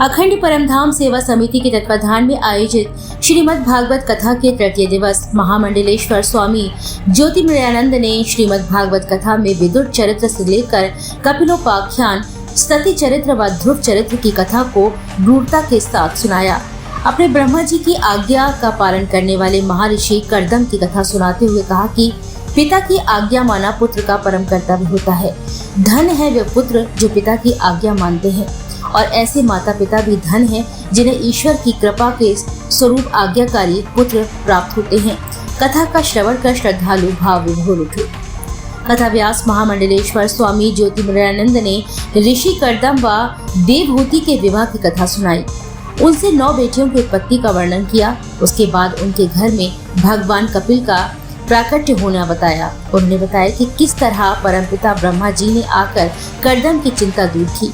अखंड परमधाम सेवा समिति के तत्वाधान में आयोजित श्रीमद् भागवत कथा के तृतीय दिवस महामंडलेश्वर स्वामी ज्योतिमृयानंद ने श्रीमद् भागवत कथा में विदुर चरित्र से लेकर कपिलोपाख्यान, सती चरित्र व ध्रुव चरित्र की कथा को गूढ़ता के साथ सुनाया। अपने ब्रह्मा जी की आज्ञा का पालन करने वाले महर्षि कर्दम की कथा सुनाते हुए कहा कि पिता की आज्ञा माना पुत्र का परम कर्तव्य होता है। धन है वे पुत्र जो पिता की आज्ञा मानते हैं, और ऐसे माता पिता भी धन हैं जिन्हें ईश्वर की कृपा के स्वरूप आज्ञाकारी पुत्र प्राप्त होते हैं। कथा का श्रवण कर श्रद्धालु भाव विभोर उठे। कथा व्यास महामंडलेश्वर स्वामी ज्योतिमृयानंद ने ऋषि कर्दम व देवहूति के विवाह की कथा सुनाई। उनसे 9 बेटियों की उत्पत्ति का वर्णन किया। उसके बाद उनके घर में भगवान कपिल का प्राकट्य होना बताया। उन्होंने बताया कि किस तरह परमपिता ब्रह्मा जी ने आकर कर्दम की चिंता दूर की।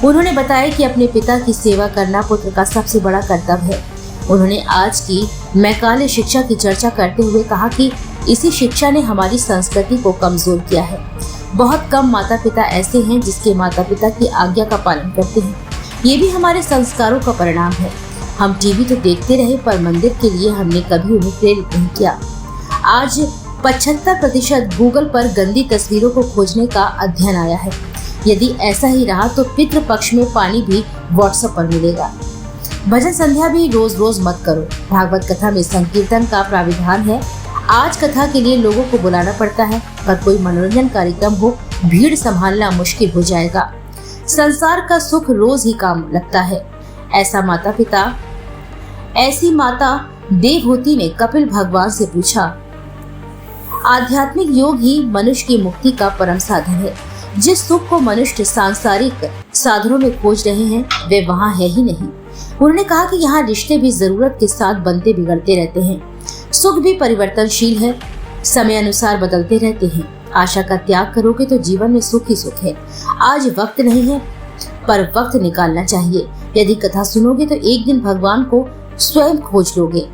उन्होंने बताया कि अपने पिता की सेवा करना पुत्र का सबसे बड़ा कर्तव्य है। उन्होंने आज की मैकाले शिक्षा की चर्चा करते हुए कहा कि इसी शिक्षा ने हमारी संस्कृति को कमजोर किया है। बहुत कम माता पिता ऐसे हैं जिसके माता पिता की आज्ञा का पालन करते हैं। ये भी हमारे संस्कारों का परिणाम है। हम टीवी तो देखते रहे, पर मंदिर के लिए हमने कभी उन्हें प्रेरित नहीं किया। आज 75% गूगल पर गंदी तस्वीरों को खोजने का अध्ययन आया है। यदि ऐसा ही रहा तो पितृ पक्ष में पानी भी व्हाट्सएप पर मिलेगा। भजन संध्या भी रोज रोज मत करो। भागवत कथा में संकीर्तन का प्राविधान है। आज कथा के लिए लोगों को बुलाना पड़ता है, पर कोई मनोरंजन कार्यक्रम हो, भीड़ संभालना मुश्किल हो जाएगा। संसार का सुख रोज ही काम लगता है। ऐसी माता देवहूति ने कपिल भगवान से पूछा, आध्यात्मिक योग ही मनुष्य की मुक्ति का परम साधन है। जिस सुख को मनुष्य सांसारिक साधनों में खोज रहे हैं वे वहाँ है ही नहीं। उन्होंने कहा कि यहाँ रिश्ते भी जरूरत के साथ बनते बिगड़ते रहते हैं। सुख भी परिवर्तनशील है, समय अनुसार बदलते रहते हैं। आशा का त्याग करोगे तो जीवन में सुख ही सुख है। आज वक्त नहीं है, पर वक्त निकालना चाहिए। यदि कथा सुनोगे तो एक दिन भगवान को स्वयं खोज लोगे।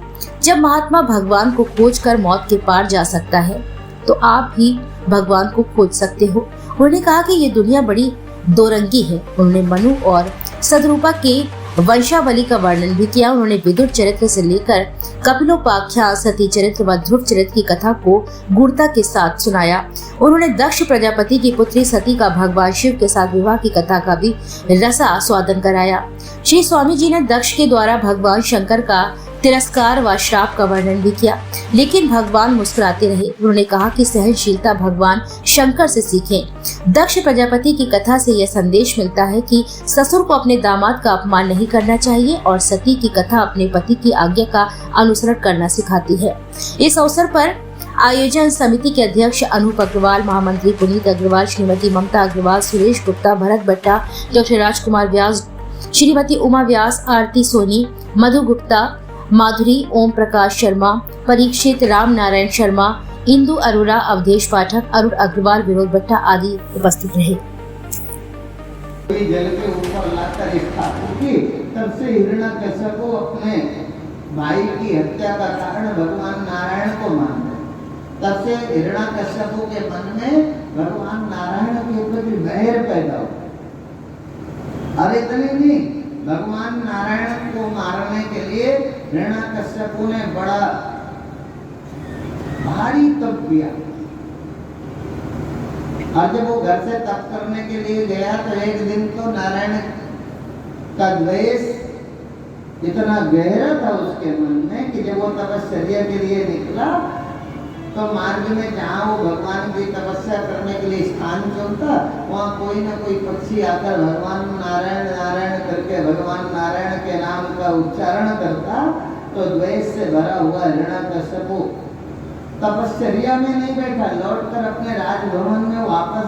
जब महात्मा भगवान को खोज कर मौत के पार जा सकता है, तो आप भी भगवान को खोज सकते हो। उन्होंने कहा कि ये दुनिया बड़ी दोरंगी है। उन्होंने मनु और सदरूपा के वंशावली का वर्णन भी किया। उन्होंने विदुर चरित्र से लेकर कपिलोपाख्यान, सती चरित्र व ध्रुव चरित्र की कथा को गूढ़ता के साथ सुनाया। उन्होंने दक्ष प्रजापति की पुत्री सती का भगवान शिव के साथ विवाह की कथा का भी रसास्वादन कराया। श्री स्वामी जी ने दक्ष के द्वारा भगवान शंकर का तिरस्कार व श्राप का वर्णन भी किया, लेकिन भगवान मुस्कुराते रहे। उन्होंने कहा कि सहनशीलता भगवान शंकर से सीखें। दक्ष प्रजापति की कथा से यह संदेश मिलता है कि ससुर को अपने दामाद का अपमान नहीं करना चाहिए, और सती की कथा अपने पति की आज्ञा का अनुसरण करना सिखाती है। इस अवसर पर आयोजन समिति के अध्यक्ष अनूप अग्रवाल, महामंत्री पुनीत अग्रवाल, श्रीमती ममता अग्रवाल, सुरेश गुप्ता, भरत भट्टा, डॉक्टर राजकुमार व्यास, श्रीमती उमा व्यास, आरती सोनी, मधु गुप्ता, माधुरी, ओम प्रकाश शर्मा, परीक्षित, राम नारायण शर्मा, इंदु अरोरा, अवधेश पाठक, अरुण अग्रवाल, विनोद भट्टा आदि उपस्थित रहे। जल के ऊपर लाकर स्थापित की, तब से हिरण्यकश्यप को अपने भाई की हत्या का कारण भगवान नारायण को मानते। तब से हिरण्यकश्यप के मन में भगवान नारायण के प्रति वैर पैदा हुआ। और इतने नहीं, भगवान नारायण को मारने के लिए हिरण्यकश्यप ने बड़ा भारी तप किया। और जब वो घर से तप करने के लिए गया तो एक दिन तो नारायण का द्वेष इतना गहरा था उसके मन में कि जब वो तपस्या के लिए निकला तो मार्ग में जहाँ वो भगवान की तपस्या करने के लिए स्थान चुनता, वहाँ कोई ना कोई पक्षी आकर भगवान नारायण नारायण करके भगवान नारायण के नाम का उच्चारण करता, तो द्वेष से भरा हुआ हिरण्यकश्यप तपस्या में नहीं बैठा, लौटकर अपने राजभवन में वापस